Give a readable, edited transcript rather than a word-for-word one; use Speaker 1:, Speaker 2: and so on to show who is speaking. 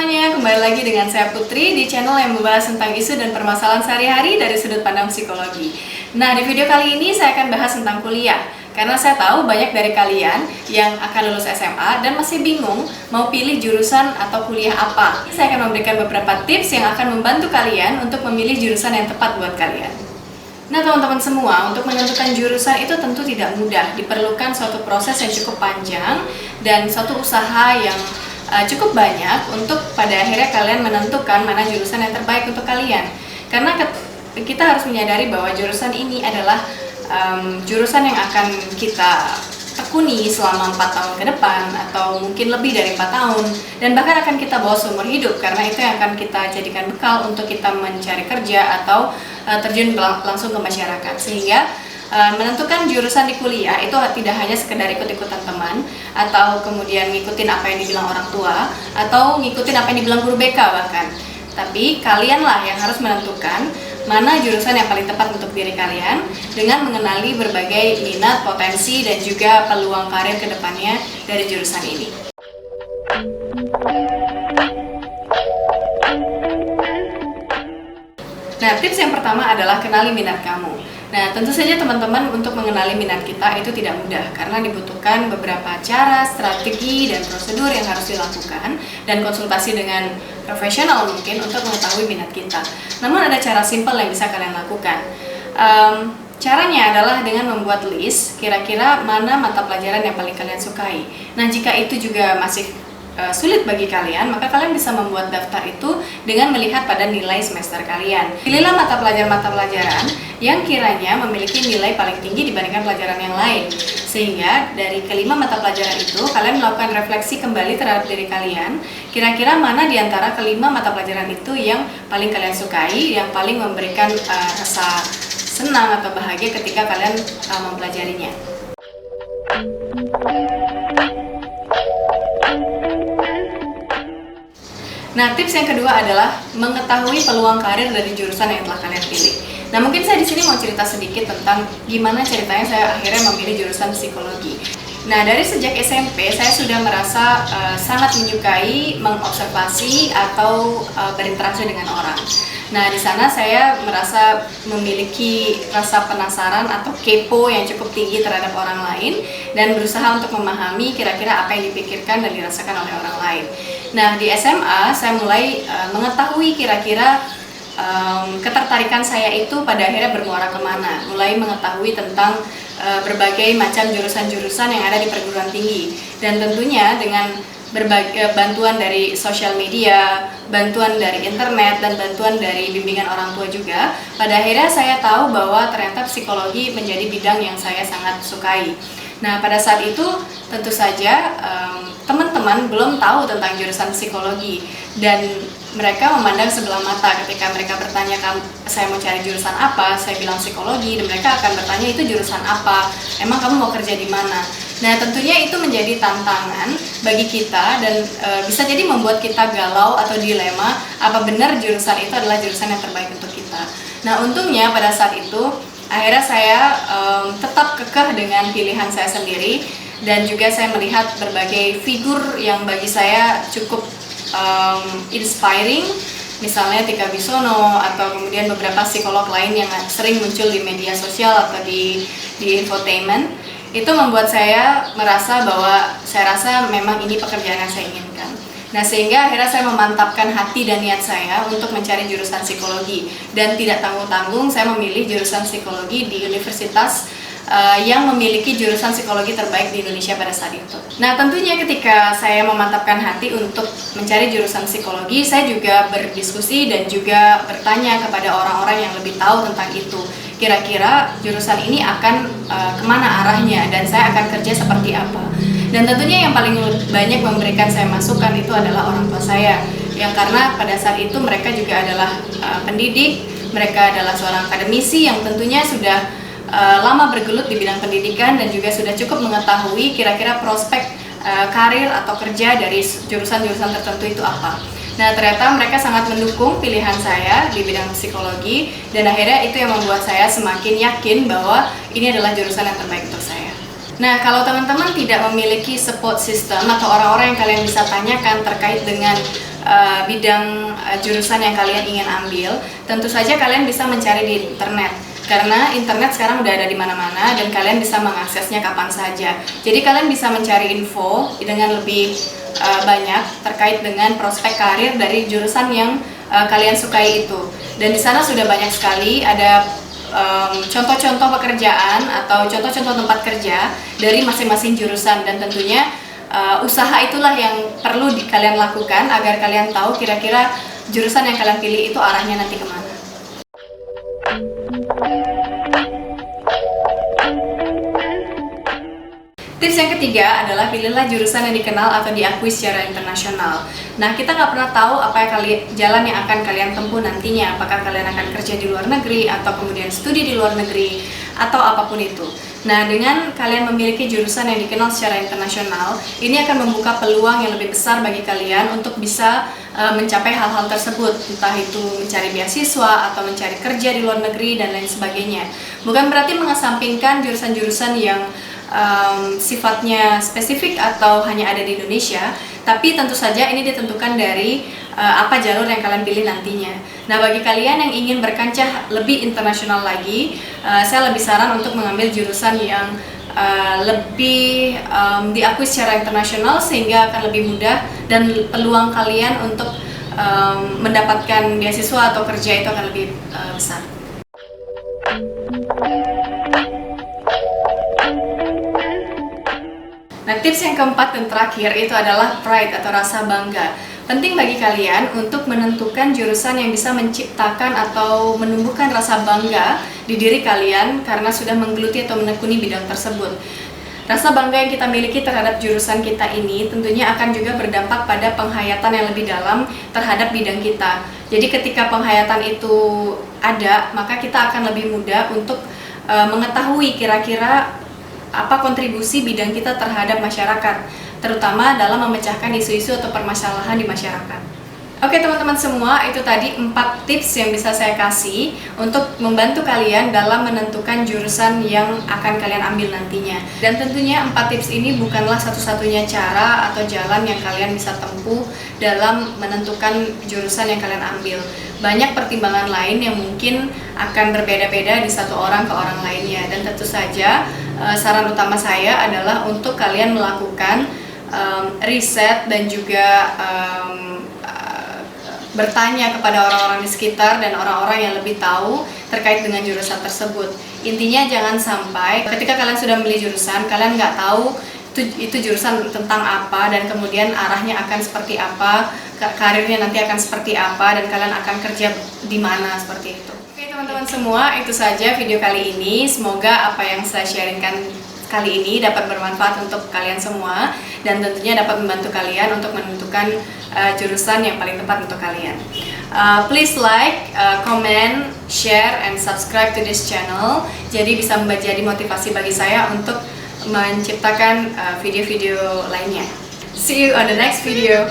Speaker 1: semuanya, kembali lagi dengan saya Putri di channel yang membahas tentang isu dan permasalahan sehari-hari dari sudut pandang psikologi. Nah, di video kali ini saya akan bahas tentang kuliah. Karena saya tahu banyak dari kalian yang akan lulus SMA dan masih bingung mau pilih jurusan atau kuliah apa. Saya akan memberikan beberapa tips yang akan membantu kalian untuk memilih jurusan yang tepat buat kalian. Nah teman-teman semua, untuk menentukan jurusan itu tentu tidak mudah. Diperlukan suatu proses yang cukup panjang dan suatu usaha yang cukup banyak untuk pada akhirnya kalian menentukan mana jurusan yang terbaik untuk kalian. Karena kita harus menyadari bahwa jurusan ini adalah jurusan yang akan kita tekuni selama 4 tahun ke depan atau mungkin lebih dari 4 tahun, dan bahkan akan kita bawa seumur hidup, karena itu yang akan kita jadikan bekal untuk kita mencari kerja atau terjun langsung ke masyarakat. Sehingga menentukan jurusan di kuliah itu tidak hanya sekedar ikut-ikutan teman atau kemudian ngikutin apa yang dibilang orang tua atau ngikutin apa yang dibilang guru BK bahkan, tapi kalianlah yang harus menentukan mana jurusan yang paling tepat untuk diri kalian dengan mengenali berbagai minat, potensi, dan juga peluang karir ke depannya dari jurusan ini. Nah, tips yang pertama adalah kenali minat kamu. Nah, tentu saja teman-teman, untuk mengenali minat kita itu tidak mudah karena dibutuhkan beberapa cara, strategi, dan prosedur yang harus dilakukan dan konsultasi dengan profesional mungkin untuk mengetahui minat kita. Namun ada cara simpel yang bisa kalian lakukan. Caranya adalah dengan membuat list kira-kira mana mata pelajaran yang paling kalian sukai. Nah, jika itu juga masih sulit bagi kalian, maka kalian bisa membuat daftar itu dengan melihat pada nilai semester kalian. Pilihlah mata pelajaran yang kiranya memiliki nilai paling tinggi dibandingkan pelajaran yang lain. Sehingga dari kelima mata pelajaran itu, kalian melakukan refleksi kembali terhadap diri kalian. Kira-kira mana di antara kelima mata pelajaran itu yang paling kalian sukai, yang paling memberikan rasa senang atau bahagia ketika kalian mempelajarinya. Nah, tips yang kedua adalah mengetahui peluang karir dari jurusan yang telah kalian pilih. Nah, mungkin saya di sini mau cerita sedikit tentang gimana ceritanya saya akhirnya memilih jurusan psikologi. Nah, dari sejak SMP saya sudah merasa sangat menyukai mengobservasi atau berinteraksi dengan orang. Nah, di sana saya merasa memiliki rasa penasaran atau kepo yang cukup tinggi terhadap orang lain dan berusaha untuk memahami kira-kira apa yang dipikirkan dan dirasakan oleh orang lain. Nah, di SMA saya mulai mengetahui kira-kira ketertarikan saya itu pada akhirnya bermuara kemana. Mulai mengetahui tentang berbagai macam jurusan-jurusan yang ada di perguruan tinggi, dan tentunya dengan berbagai bantuan dari sosial media, bantuan dari internet, dan bantuan dari bimbingan orang tua juga, pada akhirnya saya tahu bahwa ternyata psikologi menjadi bidang yang saya sangat sukai. Nah, pada saat itu tentu saja teman-teman belum tahu tentang jurusan psikologi dan mereka memandang sebelah mata ketika mereka bertanya, saya mau cari jurusan apa, saya bilang psikologi, dan mereka akan bertanya, itu jurusan apa, emang kamu mau kerja di mana? Nah, tentunya itu menjadi tantangan bagi kita dan bisa jadi membuat kita galau atau dilema, apa benar jurusan itu adalah jurusan yang terbaik untuk kita. Nah, untungnya pada saat itu akhirnya saya tetap kekeh dengan pilihan saya sendiri, dan juga saya melihat berbagai figur yang bagi saya cukup inspiring, misalnya Tika Bisono atau kemudian beberapa psikolog lain yang sering muncul di media sosial atau di infotainment. Itu membuat saya merasa bahwa saya rasa memang ini pekerjaan yang saya inginkan. Nah, sehingga akhirnya saya memantapkan hati dan niat saya untuk mencari jurusan psikologi, dan tidak tanggung-tanggung saya memilih jurusan psikologi di universitas yang memiliki jurusan psikologi terbaik di Indonesia pada saat itu. Nah, tentunya ketika saya memantapkan hati untuk mencari jurusan psikologi, saya juga berdiskusi dan juga bertanya kepada orang-orang yang lebih tahu tentang itu. Kira-kira jurusan ini akan kemana arahnya dan saya akan kerja seperti apa. Dan tentunya yang paling banyak memberikan saya masukan itu adalah orang tua saya, yang karena pada saat itu mereka juga adalah pendidik, mereka adalah seorang akademisi yang tentunya sudah lama bergelut di bidang pendidikan dan juga sudah cukup mengetahui kira-kira prospek karir atau kerja dari jurusan-jurusan tertentu itu apa. Nah, ternyata mereka sangat mendukung pilihan saya di bidang psikologi, dan akhirnya itu yang membuat saya semakin yakin bahwa ini adalah jurusan yang terbaik untuk saya. Nah, kalau teman-teman tidak memiliki support system atau orang-orang yang kalian bisa tanyakan terkait dengan bidang jurusan yang kalian ingin ambil, tentu saja kalian bisa mencari di internet. Karena internet sekarang udah ada di mana-mana dan kalian bisa mengaksesnya kapan saja. Jadi kalian bisa mencari info dengan lebih banyak terkait dengan prospek karir dari jurusan yang kalian sukai itu. Dan di sana sudah banyak sekali ada contoh-contoh pekerjaan atau contoh-contoh tempat kerja dari masing-masing jurusan, dan tentunya usaha itulah yang perlu kalian lakukan agar kalian tahu kira-kira jurusan yang kalian pilih itu arahnya nanti kemana. Tips yang ketiga adalah pilihlah jurusan yang dikenal atau diakui secara internasional. Nah, kita nggak pernah tahu apa jalan yang akan kalian tempuh nantinya. Apakah kalian akan kerja di luar negeri, atau kemudian studi di luar negeri, atau apapun itu. Nah, dengan kalian memiliki jurusan yang dikenal secara internasional, ini akan membuka peluang yang lebih besar bagi kalian untuk bisa mencapai hal-hal tersebut. Entah itu mencari beasiswa, atau mencari kerja di luar negeri, dan lain sebagainya. Bukan berarti mengesampingkan jurusan-jurusan yang sifatnya spesifik atau hanya ada di Indonesia, tapi tentu saja ini ditentukan dari apa jalur yang kalian pilih nantinya. Nah, bagi kalian yang ingin berkancah lebih internasional lagi, saya lebih saran untuk mengambil jurusan yang lebih diakui secara internasional, sehingga akan lebih mudah dan peluang kalian untuk mendapatkan beasiswa atau kerja itu akan lebih besar. Nah, tips yang keempat dan terakhir itu adalah pride atau rasa bangga. Penting bagi kalian untuk menentukan jurusan yang bisa menciptakan atau menumbuhkan rasa bangga di diri kalian karena sudah menggeluti atau menekuni bidang tersebut. Rasa bangga yang kita miliki terhadap jurusan kita ini tentunya akan juga berdampak pada penghayatan yang lebih dalam terhadap bidang kita. Jadi ketika penghayatan itu ada, maka kita akan lebih mudah untuk mengetahui kira-kira apa kontribusi bidang kita terhadap masyarakat, terutama dalam memecahkan isu-isu atau permasalahan di masyarakat. Oke teman-teman semua, itu tadi 4 tips yang bisa saya kasih untuk membantu kalian dalam menentukan jurusan yang akan kalian ambil nantinya. Dan tentunya 4 tips ini bukanlah satu-satunya cara atau jalan yang kalian bisa tempuh dalam menentukan jurusan yang kalian ambil. Banyak pertimbangan lain yang mungkin akan berbeda-beda di satu orang ke orang lainnya. Dan tentu saja saran utama saya adalah untuk kalian melakukan riset dan juga bertanya kepada orang-orang di sekitar dan orang-orang yang lebih tahu terkait dengan jurusan tersebut. Intinya jangan sampai ketika kalian sudah memilih jurusan, kalian nggak tahu itu jurusan tentang apa, dan kemudian arahnya akan seperti apa, karirnya nanti akan seperti apa, dan kalian akan kerja di mana, seperti itu. Oke teman-teman semua, itu saja video kali ini. Semoga apa yang saya sharingkan kali ini dapat bermanfaat untuk kalian semua, dan tentunya dapat membantu kalian untuk menentukan jurusan yang paling tepat untuk kalian. Please like, comment, share, and subscribe to this channel. Jadi bisa menjadi motivasi bagi saya untuk menciptakan video-video lainnya. See you on the next video.